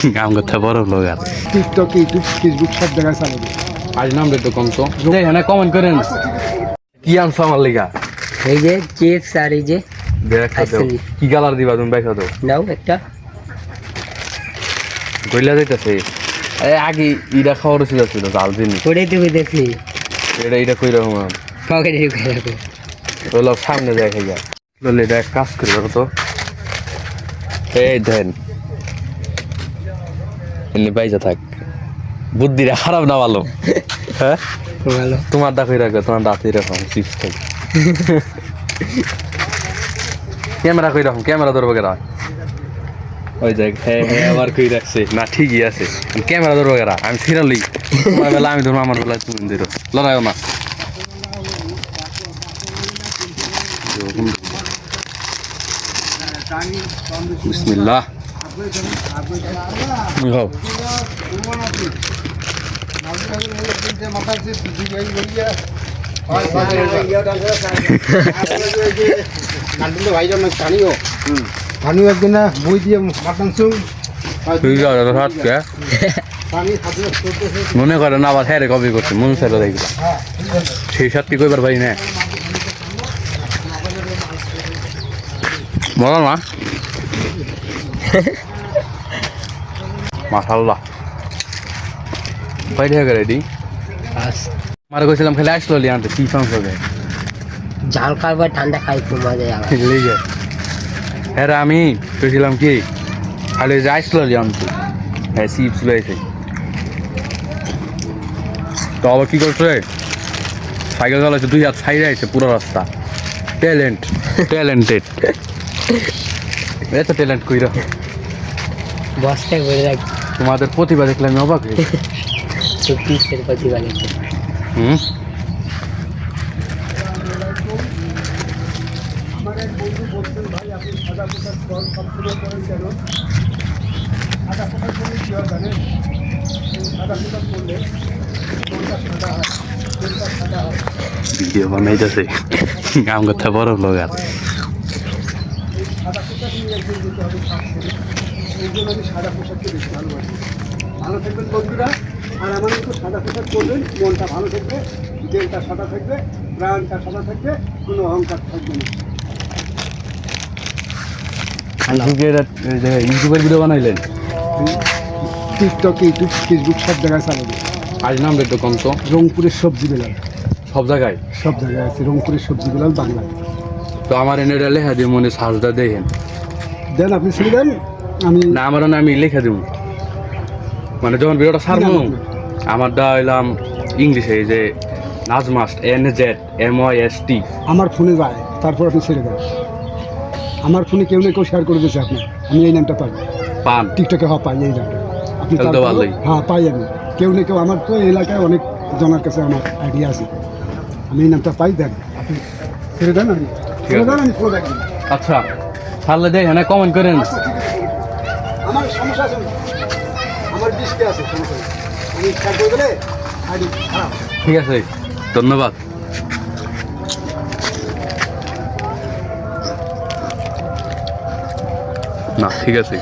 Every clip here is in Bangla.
काम करते बड़ लोग यार টিকটক ইউটিউব ফেসবুক সব জায়গায় চালাবে। आज नाम दे तो कम तो এখানে কমেন্ট করেন কি আনছো আমার লিগা এই যে চিপস আর এই যে দেখা দাও আসলে। কি কালার দিবা তুমি দেখা দাও নাও একটা গইলা যাইতাছে এই আগে ইডা খাওয়ার ছিল ছিল জাল দিন পড়ে তুমি দেখি এটা কই রকম পকেটে ঢুকে রাখো ওই লোক সামনে যায় খাইয়া ললে এটা এক কাজ করে রাখো তো এই দেন এমনি বাইজা থাক বুদ্ধিটা খারাপ না ভালো হ্যাঁ ভালো তোমার দা কই রাখো তোমার দাঁত এরকম চিপস খাই ক্যামেরা কই রাখো ক্যামেরা ধরবো কেরা ওই দেখ হ্যাঁ হ্যাঁ আবার কই রাখছে না ঠিকই আছে ক্যামেরা ধরবো কেরা আমি ফিরালি তোমার বেলা আমি ধরবো আমার বেলা তুমি ধরো লড়াইও না বিসমিল্লাহ খাও আমি একদিন না বই দিয়ে মাটন চুং তুই যাও হাতকে মনে করে না আবার হ্যাঁ কপি করছে মন সাইড দেখবা সেই সাথে কইবার পারি না বলো না মাশাআল্লাহ বাইরে হয়ে রেডি আমার কইছিলাম খেলে আসলো লিয়ানতে কি ফাংশন হবে ঝাল খাবার ঠান্ডা খাই খুব মজা আবার লিগে হ্যাঁ আমি কইছিলাম কি খালি যে আসলো লিয়ানতে হ্যাঁ চিপস লইছে তো আবার কি করছে সাইকেল চালাচ্ছে দুই হাত সাইডে আছে পুরো রাস্তা ট্যালেন্টেড এত ট্যালেন্ট কইরা বস্তায় ভরে রাখি তোমাদের প্রতিভা দেখলে আমি অবাক হই সত্যি সের প্রতিভা দেখি হুম ভিডিও বানাইতেছে কাম করতে বড় লোক আর ভালো থাকবেন বন্ধুরা আর আমার একটু সাদা পোশাক করবেন মনটা ভালো থাকবে দেহটা সাদা থাকবে প্রাণটা সাদা থাকবে কোনো অহংকার থাকবে না ইউটিউবের ভিডিও বানাইলেন টিকটক ইউটিউব ফেসবুক সব জায়গায় চালাবে। আজ নাম তো কম তো রংপুরের সবজি বেলাল সব জায়গায় সব জায়গায় আছে রংপুরের সবজি বেলাল বাংলায় তো আমার এনে লেখা দিব মনে সাজদা দেখেন দেন আপনি ছেড়ে দেন আমি না আমার না আমি লেখা দিব মানে যখন ভিডিওটা ছাড়বো আমার দা হইলাম ইংলিশে এই যে নাজমাস্ট NZMYST আমার ফোনে যায় তারপর আপনি ছেড়ে দেন আমার ফোনে কেউ না কেউ শেয়ার করে দিয়েছে আপনার আমি এই নামটা পাই পান টিকটকে হ্যাঁ পাই এই নামটা আপনি তাহলে তো তারপরে- ভালোই। হ্যাঁ পাই আমি কেউ না কেউ আমার তো এই এলাকায় অনেক জনের কাছে আমার আইডিয়া আছে আমি এই নামটা পাই দেন আপনি ছেড়ে দেন আমি ছেড়ে দেন আমি ফলো দেখবেন আচ্ছা ছাড়লে দেখেন কমেন্ট করেন আচ্ছা ঠিক আছে আমার সমস্যা আছে না। আমার দৃষ্টি আছে সমস্যা নেই। আমি শেয়ার করে দিলে আইডি খারাপ ঠিক আছে ধন্যবাদ না ঠিক আছে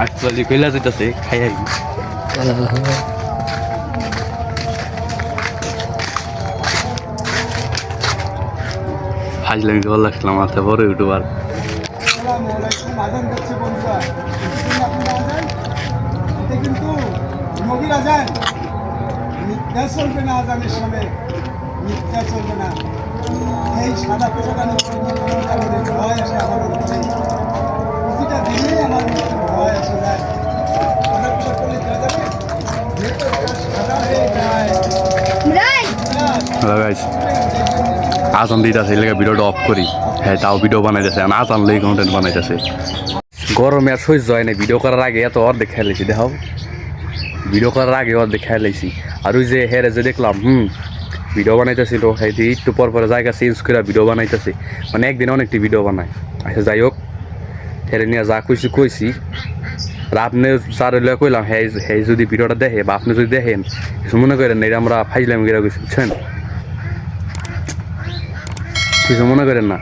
আজকাল কইলা যেতেছে খাই আই হাজলামি ভালো লাগছিলাম মাথা বড় ইউটিউবার আসসালামু আলাইকুম আজান দিচ্ছে বন্ধুরা কিছুদিন আপনারা আজান এটা কিন্তু নবীর আজান মিথ্যা চলবে না আজানের সময় মিথ্যা চলবে না এই সাদা পোশাক আমি ভয় আসে আমার অন্তরে প্রতিটা দিনেই আমার ভয় আসে যায় সাদা পোশাক করলে দেওয়া যাবে যেহেতু সাদা হয়ে যায় হ্যালো গাইস আজান দিতেছে এলাকা ভিডিওটা অফ করি হ্যাঁ তাও ভিডিও বানাইতেছে আর আজান লেগে কন্টেন্ট বানাইতেছে গরমে আর সহ্য হয় না ভিডিও করার আগে এত অর্ধেক খেলেছি দেখাও ভিডিও করার আগে অর্ধেক খেলেছি আর ওই যে হেরে যে দেখলাম ভিডিও বানাইতেছিল হ্যাঁ একটু পর পরে জায়গা চেঞ্জ করে ভিডিও বানাইতেছে মানে একদিন অনেকটি ভিডিও বানায় আচ্ছা যাই হোক হেরে নিয়ে যা কইছি আর আপনি স্যার হইলে কইলাম হ্যাঁ হ্যাঁ যদি ভিডিওটা দেখে বা আপনি যদি দেখেন কিছু মনে করেন এটা আমরা ফাইজলাম গিরা কইছি বুঝছেন কিছু মনে করেন না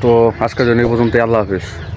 তো আজকের জন্য এই পর্যন্ত, আল্লাহ হাফিজ।